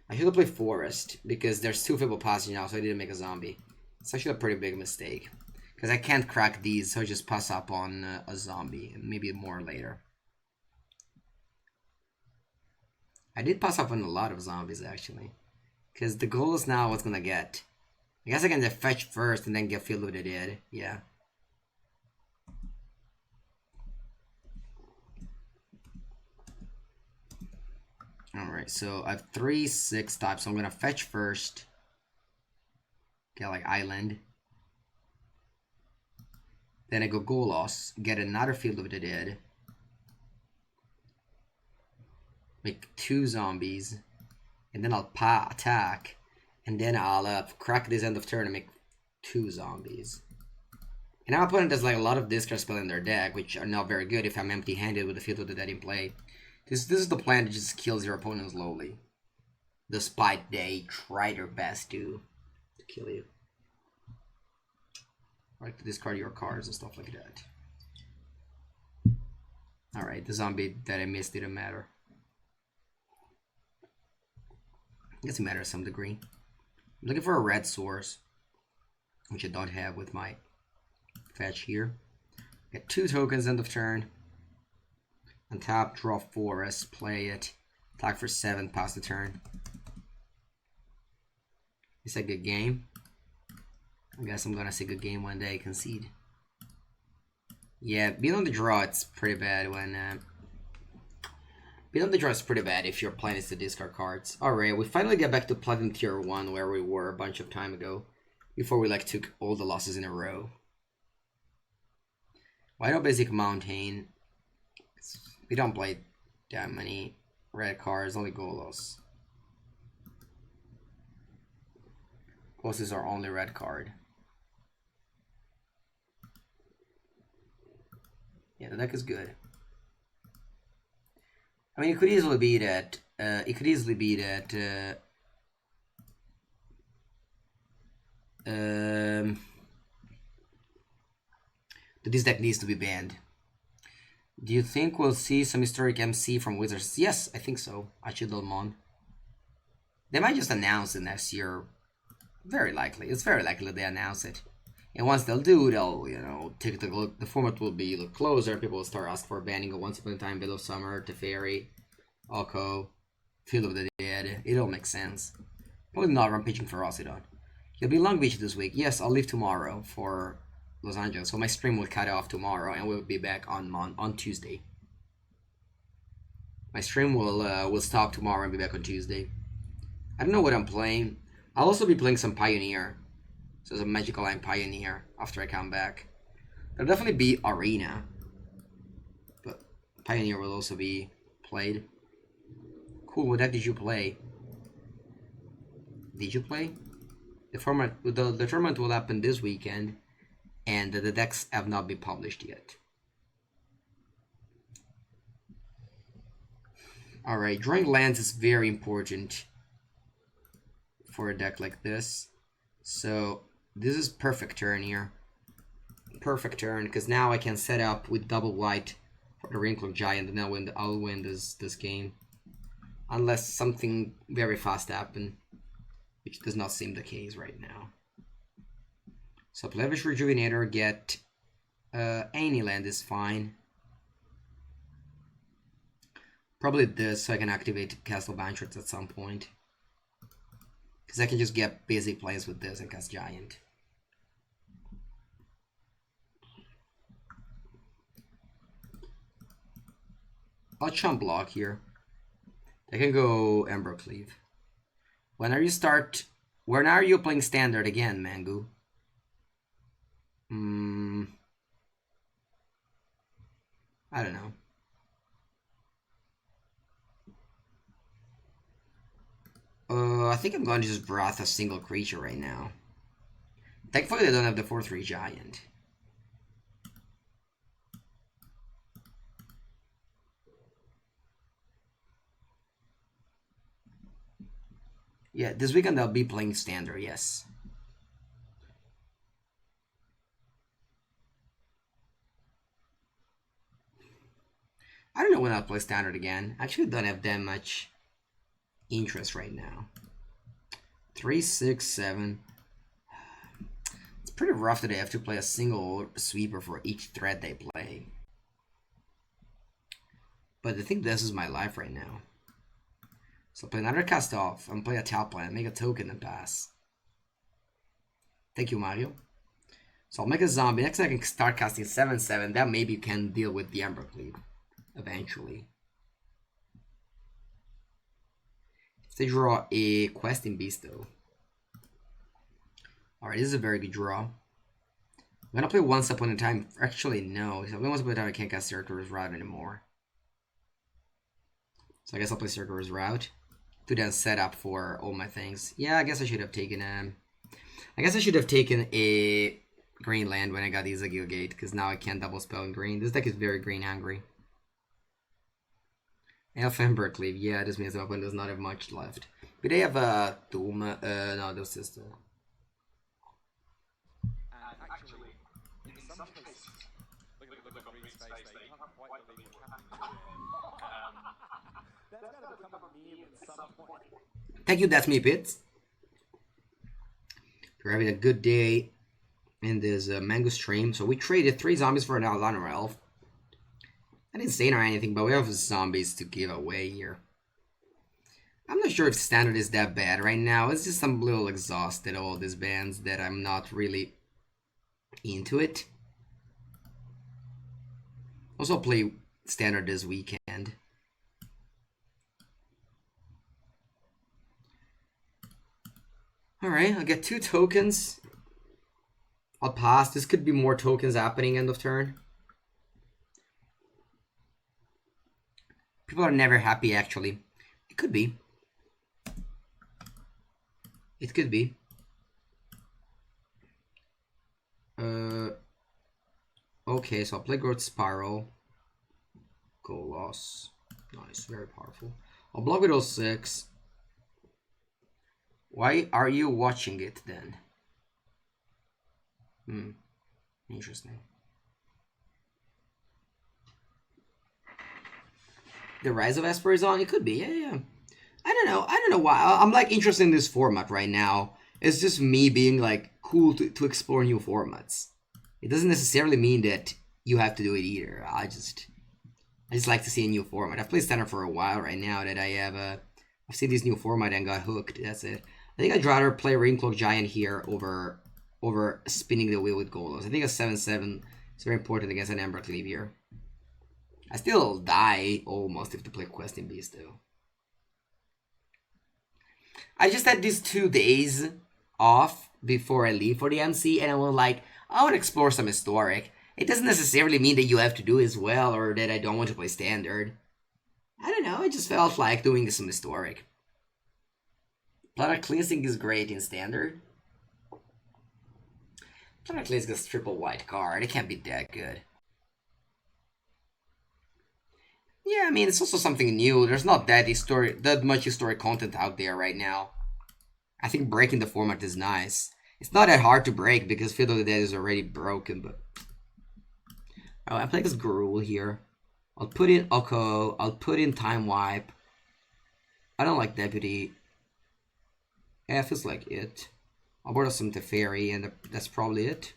I should have played Forest, because there's 2 Fable Passage now, so I didn't make a zombie. It's actually a pretty big mistake. Because I can't crack these, so I just pass up on a zombie, and maybe more later. I did pass up on a lot of zombies, actually. Because the goal is now what's gonna get. I guess I can just fetch first and then get filled with the dead. Yeah. Alright, so I have 3, 6 types, so I'm gonna fetch first. Get like Island. Then I go Golos, get another Field of the Dead. Make 2 zombies. And then I'll attack. And then I'll crack this end of turn and make 2 zombies. And my opponent has like a lot of discard spells in their deck, which are not very good if I'm empty-handed with the Field of the Dead in play. This is the plan that just kills your opponent slowly. Despite they try their best to kill you. Like to discard your cards and stuff like that. Alright, the zombie that I missed didn't matter. I guess it matters to some degree. I'm looking for a red source, which I don't have with my fetch here. Get 2 tokens end of turn. Untap, draw Forest, play it. Attack for 7, pass the turn. It's a good game. I guess I'm gonna say good game one day, concede. Yeah, being on the draw, it's pretty bad when... being on the draw is pretty bad if your plan is to discard cards. Alright, we finally get back to Platinum Tier 1 where we were a bunch of time ago. Before we like took all the losses in a row. Why not Basic Mountain? We don't play that many red cards, only Golos. Golos is our only red card. Yeah, the deck is good. I mean, it could easily be that. That this deck needs to be banned. Do you think we'll see some historic MC from Wizards? Yes, I think so. Archidolmon. They might just announce it next year. Very likely. It's very likely they announce it. And once they'll do, they'll, you know, take the look. The format will be a little closer. People will start asking for banning of Once Upon a Time, Below Summer, Teferi, Oko, Field of the Dead. It all makes sense. Probably not Rampaging Ferocidon. You'll be in Long Beach this week. Yes, I'll leave tomorrow for Los Angeles. So my stream will cut off tomorrow and we'll be back on Tuesday. My stream will stop tomorrow and be back on Tuesday. I don't know what I'm playing. I'll also be playing some Pioneer. So some Magical Line Pioneer after I come back. There'll definitely be Arena. But Pioneer will also be played. Cool, what deck did you play? Did you play? The tournament will happen this weekend. And the decks have not been published yet. Alright, drawing lands is very important for a deck like this. So this is perfect turn here. Perfect turn, because now I can set up with double white for the Wrinkle Giant, and I'll win this game. Unless something very fast happens, which does not seem the case right now. So Plevish Rejuvenator, get any land is fine. Probably this, so I can activate Castle Banquets at some point. Because I can just get basic plays with this and cast Giant. I'll chump block here. I can go Ember Cleave. When are you playing Standard again, Mangu? I don't know. I think I'm going to just broth a single creature right now. Thankfully, they don't have the 4/3 giant. Yeah, this weekend I'll be playing standard, yes. I don't know when I'll play standard again. I actually don't have that much interest right now. 3, 6, 7. It's pretty rough that I have to play a single sweeper for each threat they play. But I think this is my life right now. So play another cast off and play a top land, make a token and pass. Thank you, Mario. So I'll make a zombie. Next time I can start casting 7/7. That maybe can deal with the Ember Cleave eventually. If they draw a Questing Beast though. Alright, this is a very good draw. I'm gonna play Once Upon a Time. Actually, no. If I play Once Upon a Time, I can't cast Circular's Route anymore. So I guess I'll play Circular's Route to then set up for all my things. Yeah, I guess I should have taken a green land when I got Isagil Gate, because now I can't double spell in green. This deck is very green hungry. Elf and Berkeley, yeah, this means my opponent does not have much left. But they have a Doom, no, this is the... Actually, in some cases, look on green space there, you can't have white leaving that's gonna become a meme at some point. Thank you, that's me, Pits. We're having a good day in this Mango stream. So we traded 3 zombies for an Aldana Elf. I didn't say or anything, but we have zombies to give away here. I'm not sure if standard is that bad right now. It's just I'm a little exhausted all these bands that I'm not really into it. Also play standard this weekend. Alright, I'll get 2 tokens. I'll pass. This could be more tokens happening end of turn. People are never happy, actually. It could be. It could be. Okay, so I'll play Growth Spiral. Golos. Nice, very powerful. I'll block with 06. Why are you watching it then? Interesting. The Rise of Esper is on? It could be, yeah. I don't know why. I'm like interested in this format right now. It's just me being like cool to explore new formats. It doesn't necessarily mean that you have to do it either. I just like to see a new format. I've played standard for a while right now that I've seen this new format and got hooked. That's it. I think I'd rather play Raincloak Giant here over spinning the wheel with Golos. I think a 7/7 is very important against an Ember Cleave here. I still die almost if to play Questing Beast though. I just had these 2 days off before I leave for the MC, and I was like, I want to explore some historic. It doesn't necessarily mean that you have to do as well, or that I don't want to play standard. I don't know, I just felt like doing some historic. Planet Cleansing is great in standard. Planet Cleansing is triple white card, it can't be that good. Yeah, I mean, it's also something new. There's not that much historic content out there right now. I think breaking the format is nice. It's not that hard to break because Field of the Dead is already broken, but... Oh, I play this Gruul here. I'll put in Oko, I'll put in Time Wipe. I don't like Deputy. F is like it. I'll borrow some Teferi, and that's probably it.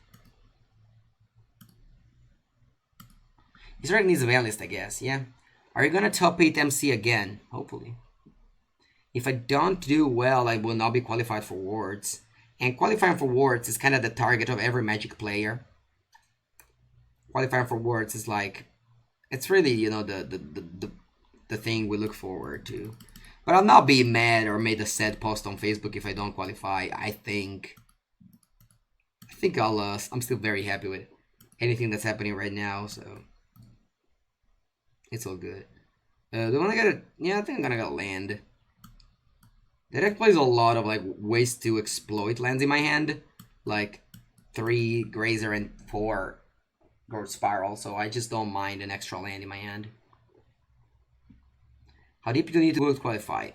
He certainly needs a Valist, I guess, yeah. Are you gonna top 8 MC again? Hopefully. If I don't do well, I will not be qualified for Worlds. And qualifying for Worlds is kind of the target of every Magic player. Qualifying for Worlds is like... It's really, you know, the thing we look forward to. But I'll not be mad or made a sad post on Facebook if I don't qualify, I think. I think I'm still very happy with anything that's happening right now, so it's all good. The one I gotta, yeah, I think I'm gonna get land. The deck plays a lot of like ways to exploit lands in my hand, like 3 Grazer and 4 Gourd Spiral, so I just don't mind an extra land in my hand. How deep do you need to qualify?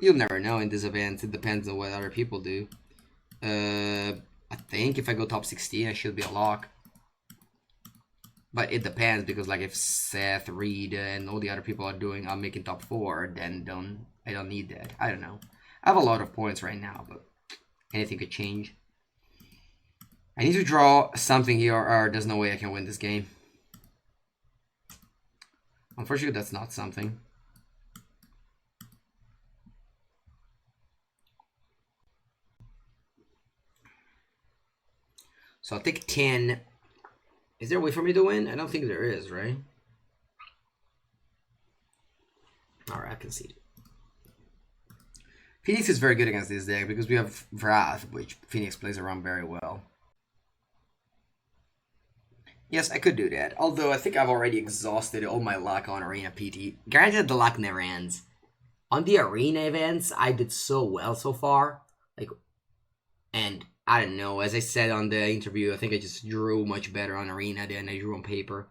You'll never know in this event. It depends on what other people do. I think if I go top 16, I should be a lock. But it depends, because like if Seth, Reed, and all the other people are making top 4, then I don't need that. I don't know. I have a lot of points right now, but anything could change. I need to draw something here, or there's no way I can win this game. Unfortunately, that's not something. So I'll take 10. Is there a way for me to win? I don't think there is, right? Alright, I concede. Phoenix is very good against this deck because we have Wrath, which Phoenix plays around very well. Yes, I could do that. Although I think I've already exhausted all my luck on Arena PT. Granted, the luck never ends. On the Arena events, I did so well so far. And I don't know, as I said on the interview, I think I just drew much better on Arena than I drew on paper.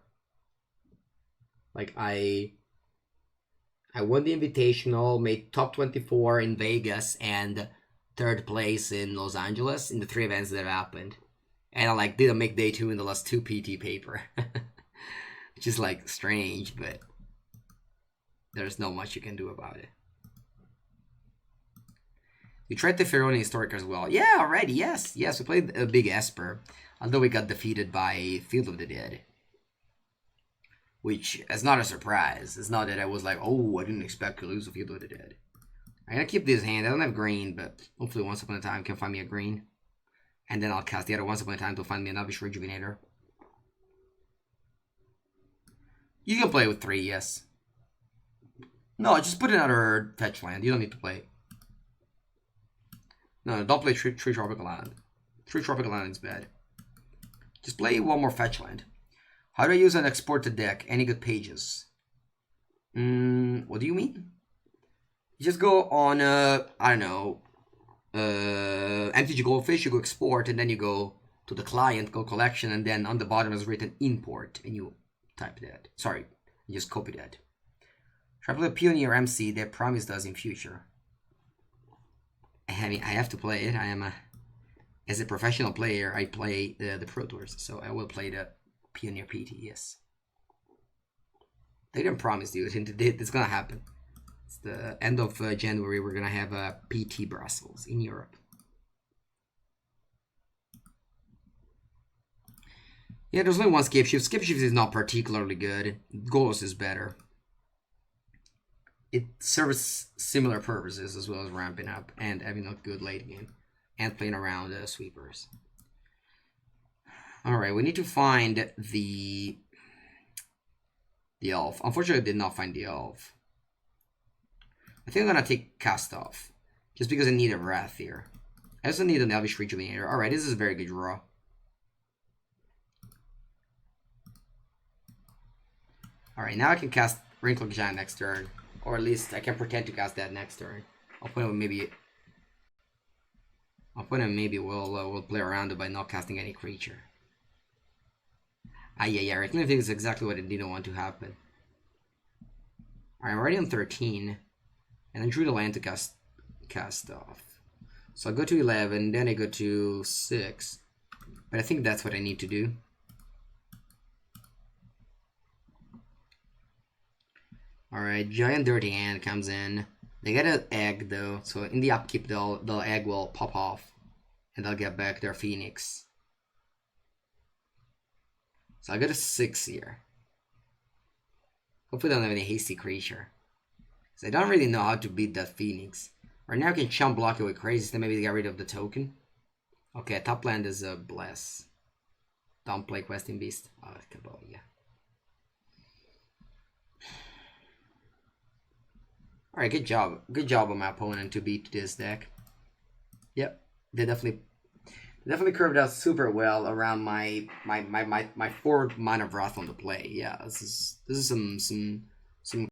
Like, I won the Invitational, made top 24 in Vegas, and 3rd place in Los Angeles in the 3 events that happened. And I didn't make day 2 in the last 2 PT paper. Which is strange, but there's not much you can do about it. We tried the Ferroni Historic as well. Yeah, already, yes. Yes, we played a big Esper. Although we got defeated by Field of the Dead. Which is not a surprise. It's not that I was like, oh, I didn't expect to lose a Field of the Dead. I'm gonna keep this hand. I don't have green, but hopefully once upon a time can find me a green. And then I'll cast the other once upon a time to find me an Abyss Rejuvenator. You can play with 3, yes. No, just put another fetch land. You don't need to play. No, don't play 3 Tropical Island. 3 Tropical Island is bad. Just play 1 more fetch land. How do I use an exported deck? Any good pages? What do you mean? You just go on, I don't know, MTG Goldfish, you go export, and then you go to the client, go collection, and then on the bottom is written import, and you type that. Sorry, you just copy that. Try to play Pioneer MC, they promised us in future. I mean, I have to play it. As a professional player, I play the Pro Tours, so I will play the Pioneer PT, yes. They didn't promise you, it's gonna happen. It's the end of January, we're gonna have a PT Brussels in Europe. Yeah, there's only 1 Skip Shift. Skip Shift is not particularly good. Golos is better. It serves similar purposes as well as ramping up and having a good late game and playing around sweepers. Alright, we need to find the elf. Unfortunately, I did not find the elf. I think I'm gonna take Cast Off just because I need a Wrath here. I also need an Elvish Rejuvenator. Alright, this is a very good draw. Alright, now I can cast Wrinkle Giant next turn. Or at least I can pretend to cast that next turn. Opponent maybe will play around it by not casting any creature. Yeah, I think it's exactly what I didn't want to happen. Alright, I'm already on 13. And I drew the land to cast off. So I go to 11, then I go to 6. But I think that's what I need to do. Alright, Giant Dirty Hand comes in. They get an egg though, so in the upkeep the egg will pop off. And they'll get back their Phoenix. So I got a 6 here. Hopefully I don't have any hasty creature. Because I don't really know how to beat that Phoenix. Right now I can chump block it with crazy, then maybe get rid of the token. Okay, top land is a Bless. Don't play Questing Beast. Oh, Cabolia. Alright, good job. Good job on my opponent to beat this deck. Yep, they definitely... Definitely curved out super well around my 4 mana Wrath on the play. Yeah, this is some